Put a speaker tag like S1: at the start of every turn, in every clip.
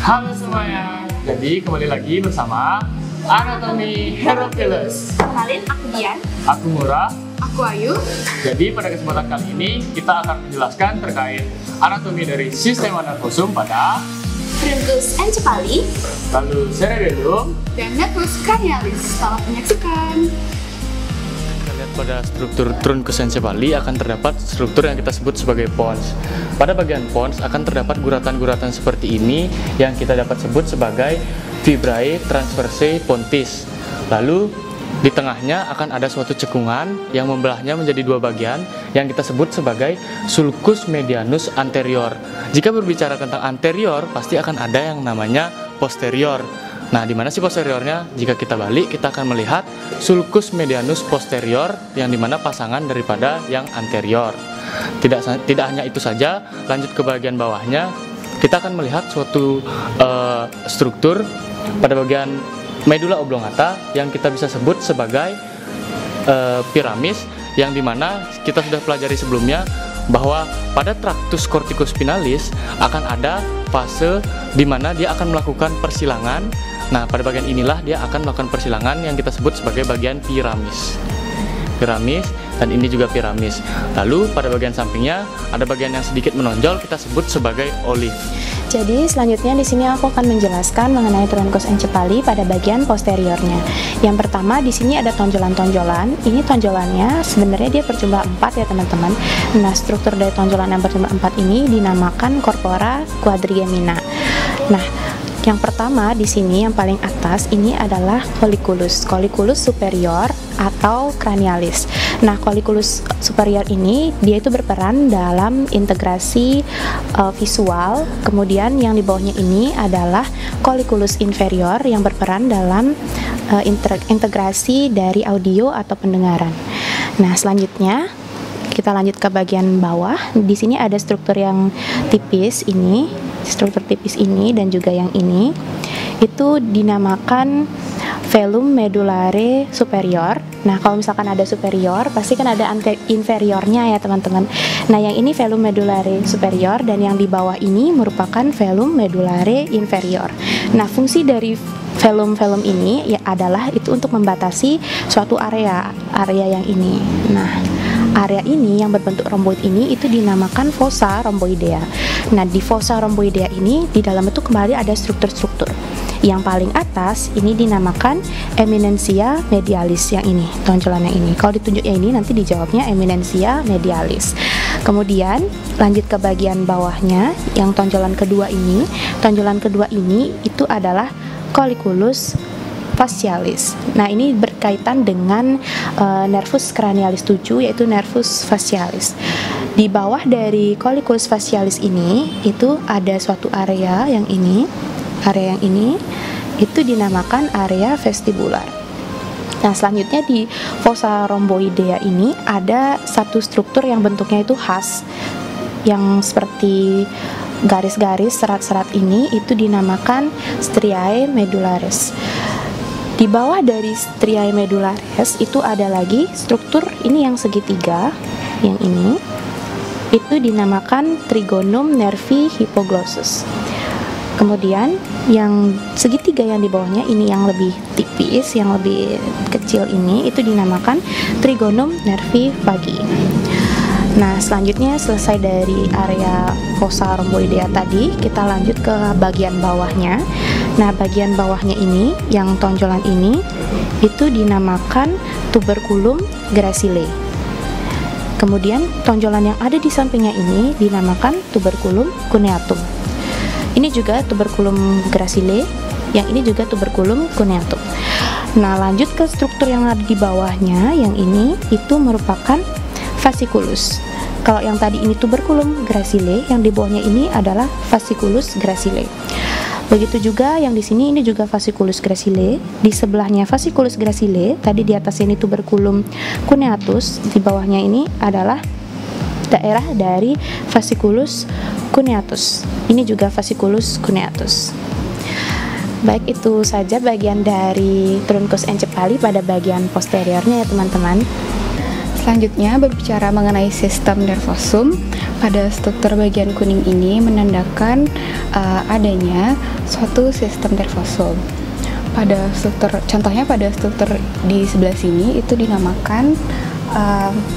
S1: Halo semuanya, jadi kembali lagi bersama Anatomi Herophilus.
S2: Kenalin, aku Dian.
S1: Aku Murah.
S2: Aku Ayu.
S1: Jadi pada kesempatan kali ini kita akan menjelaskan terkait anatomi dari sistem nervosum pada
S2: Truncus encephalii,
S1: lalu cerebellum,
S2: dan nervus cranialis. Selamat menyaksikan.
S1: Kita lihat pada struktur truncus encephalii akan terdapat struktur yang kita sebut sebagai pons. Pada bagian pons akan terdapat guratan-guratan seperti ini yang kita dapat sebut sebagai fibrae transversae pontis. Lalu di tengahnya akan ada suatu cekungan yang membelahnya menjadi dua bagian yang kita sebut sebagai sulcus medianus anterior. Jika berbicara tentang anterior, pasti akan ada yang namanya posterior. Nah, di mana sih posteriornya? Jika kita balik, kita akan melihat sulcus medianus posterior yang dimana pasangan daripada yang anterior. Tidak hanya itu saja, lanjut ke bagian bawahnya, kita akan melihat suatu struktur pada bagian medula oblongata yang kita bisa sebut sebagai piramis, yang dimana kita sudah pelajari sebelumnya bahwa pada tractus corticospinalis akan ada fase di mana dia akan melakukan persilangan. Nah, pada bagian inilah dia akan melakukan persilangan yang kita sebut sebagai bagian piramis. Dan ini juga piramis. Lalu pada bagian sampingnya ada bagian yang sedikit menonjol, kita sebut sebagai olive.
S3: Jadi selanjutnya di sini aku akan menjelaskan mengenai truncus encephalii pada bagian posteriornya. Yang pertama di sini ada tonjolan-tonjolan. Ini tonjolannya sebenarnya dia berjumlah 4 ya teman-teman. Nah, struktur dari tonjolan yang berjumlah 4 ini dinamakan corpora quadrigemina. Nah, yang pertama di sini yang paling atas ini adalah colliculus superior atau cranialis. Nah, colliculus superior ini dia itu berperan dalam integrasi visual. Kemudian yang di bawahnya ini adalah colliculus inferior yang berperan dalam integrasi dari audio atau pendengaran. Nah, selanjutnya kita lanjut ke bagian bawah. Di sini ada struktur yang tipis ini, dan juga yang ini itu dinamakan velum medullare superior. Nah, kalau misalkan ada superior, pasti kan ada inferiornya ya teman-teman. Nah, yang ini velum medullare superior dan yang di bawah ini merupakan velum medullare inferior. Nah, fungsi dari velum ini ya adalah itu untuk membatasi suatu area yang ini. Nah, area ini yang berbentuk romboid ini itu dinamakan fossa rhomboidea. Nah, di fossa rhomboidea ini di dalam itu kembali ada struktur-struktur. Yang paling atas ini dinamakan eminentia medialis, yang ini, tonjolan yang ini. Kalau ditunjuknya ini nanti dijawabnya eminentia medialis. Kemudian lanjut ke bagian bawahnya yang tonjolan kedua ini. Tonjolan kedua ini itu adalah colliculus facialis. Nah, ini berkaitan dengan nervus cranialis 7 yaitu nervus facialis. Di bawah dari colliculus facialis ini itu ada suatu area yang ini. Area yang ini itu dinamakan area vestibular. Nah, selanjutnya di fossa rhomboidea ini ada satu struktur yang bentuknya itu khas, yang seperti garis-garis serat-serat ini itu dinamakan striae medullaris. Di bawah dari striae medullaris itu ada lagi struktur ini yang segitiga, yang ini itu dinamakan trigonum nervi hypoglossus. Kemudian yang segitiga yang di bawahnya ini yang lebih tipis, yang lebih kecil ini itu dinamakan trigonum nervi vagi. Nah, selanjutnya selesai dari area fossa rhomboidea tadi, kita lanjut ke bagian bawahnya. Nah, bagian bawahnya ini, yang tonjolan ini, itu dinamakan tuberculum gracile. Kemudian tonjolan yang ada di sampingnya ini dinamakan tuberculum cuneatum. Ini juga tuberculum gracile, yang ini juga tuberculum cuneatum. Nah, lanjut ke struktur yang ada di bawahnya, yang ini itu merupakan fasciculus. Kalau yang tadi ini tuberculum gracile, yang di bawahnya ini adalah fasciculus gracile. Begitu juga yang di sini ini juga fasciculus gracile. Di sebelahnya fasciculus gracile, tadi di atas ini tuberculum cuneatus, di bawahnya ini adalah daerah dari fasciculus cuneatus. Ini juga fasciculus cuneatus. Baik, itu saja bagian dari truncus encephalii pada bagian posteriornya ya teman-teman.
S2: Selanjutnya berbicara mengenai sistem nervosum.
S4: Pada struktur bagian kuning ini menandakan adanya suatu sistem nervosum. Contohnya pada struktur di sebelah sini itu dinamakan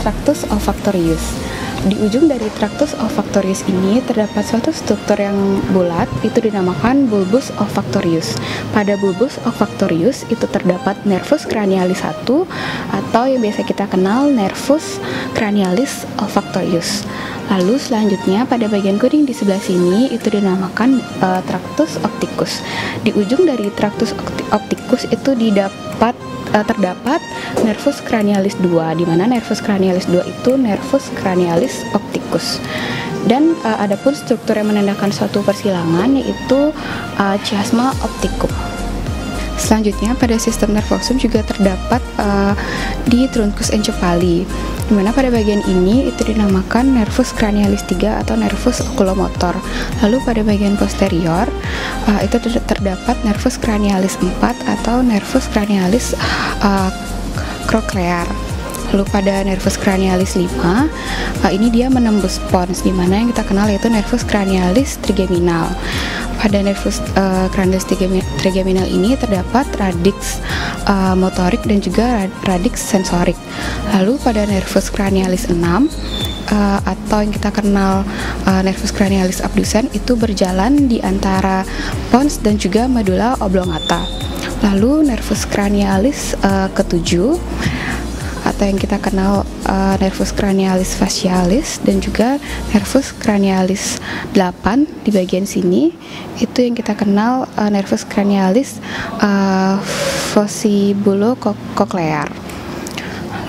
S4: tractus olfactorius. Di ujung dari tractus olfactorius ini terdapat suatu struktur yang bulat, itu dinamakan bulbus olfactorius. Pada bulbus olfactorius itu terdapat nervus cranialis 1 atau yang biasa kita kenal nervus cranialis olfactorius. Lalu selanjutnya pada bagian kuning di sebelah sini itu dinamakan tractus opticus. Di ujung dari tractus opticus itu terdapat nervus cranialis 2, di mana nervus cranialis 2 itu nervus cranialis opticus. Dan adapun struktur yang menandakan suatu persilangan yaitu chiasma opticum. Selanjutnya pada sistem nervosum juga terdapat di truncus encepali, di mana pada bagian ini itu dinamakan nervus cranialis 3 atau nervus oculomotor. Lalu pada bagian posterior itu terdapat nervus cranialis 4 atau nervus cranialis cochlear. Lalu pada nervus cranialis 5 ini dia menembus pons, di mana yang kita kenal yaitu nervus cranialis trigeminal. Pada nervus cranialis trigeminal ini terdapat radix motorik dan juga radix sensorik. Lalu pada nervus cranialis 6 atau yang kita kenal nervus cranialis abducens itu berjalan di antara pons dan juga medula oblongata. Lalu nervus cranialis ke-7 atau yang kita kenal nervus cranialis facialis dan juga nervus cranialis 8 di bagian sini itu yang kita kenal nervus cranialis vestibulo-cochlear.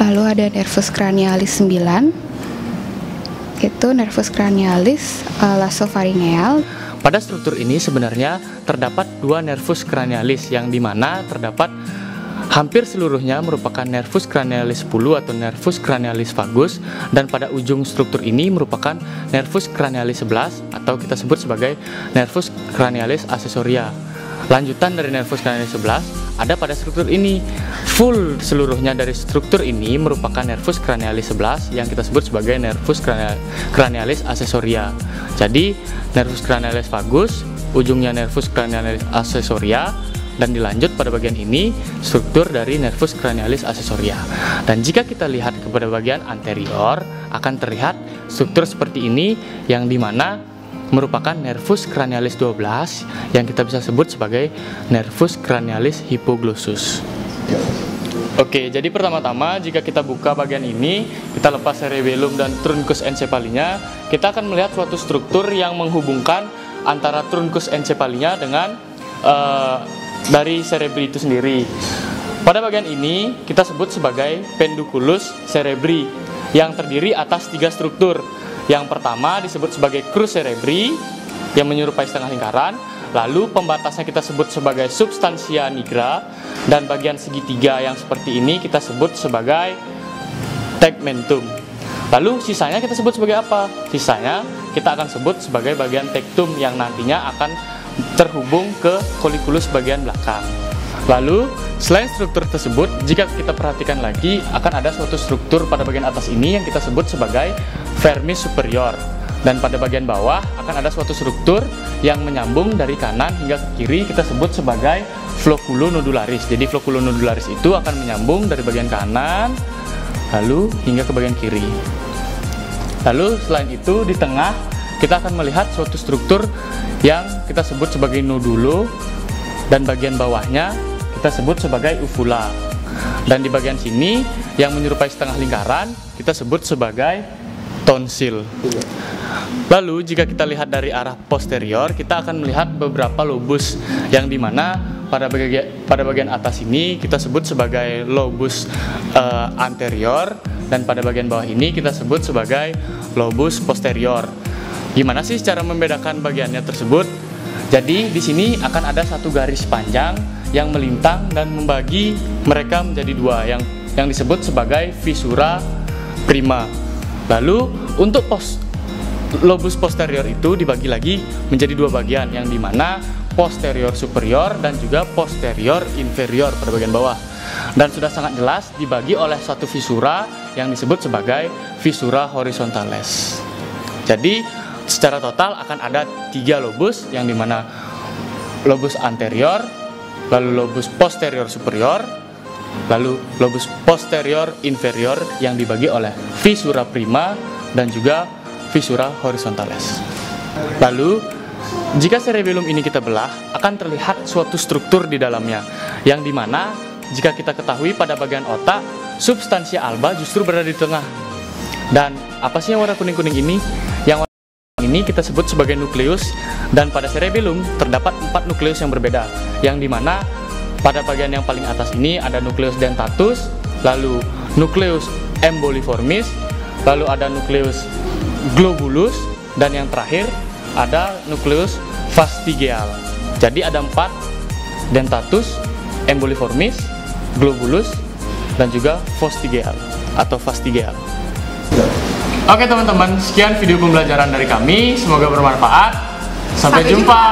S4: Lalu ada nervus cranialis 9 itu nervus cranialis nasopharyngeal.
S1: Pada struktur ini sebenarnya terdapat dua nervus cranialis yang dimana terdapat hampir seluruhnya merupakan nervus cranialis 10 atau nervus cranialis vagus, dan pada ujung struktur ini merupakan nervus cranialis 11 atau kita sebut sebagai nervus cranialis accessoria. Lanjutan dari nervus cranialis 11 ada pada struktur ini. Full seluruhnya dari struktur ini merupakan nervus cranialis 11 yang kita sebut sebagai nervus cranialis accessoria. Jadi nervus cranialis vagus, ujungnya nervus cranialis accessoria, dan dilanjut pada bagian ini struktur dari nervus cranialis accessoria. Dan jika kita lihat kepada bagian anterior akan terlihat struktur seperti ini yang dimana merupakan nervus cranialis 12 yang kita bisa sebut sebagai nervus cranialis hypoglossus. Oke, jadi pertama-tama jika kita buka bagian ini, kita lepas cerebellum dan truncus encepalinya, kita akan melihat suatu struktur yang menghubungkan antara truncus encepalinya dengan dari cerebri itu sendiri. Pada bagian ini kita sebut sebagai penduculus cerebri yang terdiri atas 3 struktur. Yang pertama disebut sebagai crus cerebri yang menyerupai setengah lingkaran. Lalu pembatasnya kita sebut sebagai substantia nigra, dan bagian segitiga yang seperti ini kita sebut sebagai tegmentum. Lalu sisanya kita sebut sebagai apa? Sisanya kita akan sebut sebagai bagian tectum yang nantinya akan terhubung ke colliculus bagian belakang. Lalu selain struktur tersebut, jika kita perhatikan lagi akan ada suatu struktur pada bagian atas ini yang kita sebut sebagai vermis superior, dan pada bagian bawah akan ada suatu struktur yang menyambung dari kanan hingga ke kiri kita sebut sebagai floculonodularis. Jadi floculonodularis itu akan menyambung dari bagian kanan lalu hingga ke bagian kiri. Lalu selain itu di tengah kita akan melihat suatu struktur yang kita sebut sebagai nodulo, dan bagian bawahnya kita sebut sebagai uvula. Dan di bagian sini yang menyerupai setengah lingkaran kita sebut sebagai tonsil. Lalu jika kita lihat dari arah posterior, kita akan melihat beberapa lobus yang dimana pada bagian atas ini kita sebut sebagai lobus anterior, dan pada bagian bawah ini kita sebut sebagai lobus posterior. Gimana sih cara membedakan bagiannya tersebut? Jadi di sini akan ada satu garis panjang yang melintang dan membagi mereka menjadi dua yang disebut sebagai visura prima. Lalu untuk lobus posterior itu dibagi lagi menjadi dua bagian, yang dimana posterior superior dan juga posterior inferior pada bagian bawah. Dan sudah sangat jelas dibagi oleh suatu visura yang disebut sebagai visura horizontales. Jadi secara total akan ada 3 lobus, yang dimana lobus anterior, lalu lobus posterior superior, lalu lobus posterior inferior yang dibagi oleh visura prima dan juga visura horizontales. Lalu jika cerebellum ini kita belah, akan terlihat suatu struktur di dalamnya, yang dimana jika kita ketahui pada bagian otak, substansia alba justru berada di tengah. Dan apa sih yang warna kuning-kuning ini? Yang warna kuning ini kita sebut sebagai nukleus, dan pada cerebellum terdapat 4 nukleus yang berbeda, yang dimana pada bagian yang paling atas ini ada nukleus dentatus, lalu nukleus emboliformis, lalu ada nukleus globulus, dan yang terakhir ada nukleus fastigial. Jadi ada 4: dentatus, emboliformis, globulus, dan juga fastigial atau fastigial. Oke teman-teman, sekian video pembelajaran dari kami. Semoga bermanfaat. Sampai jumpa.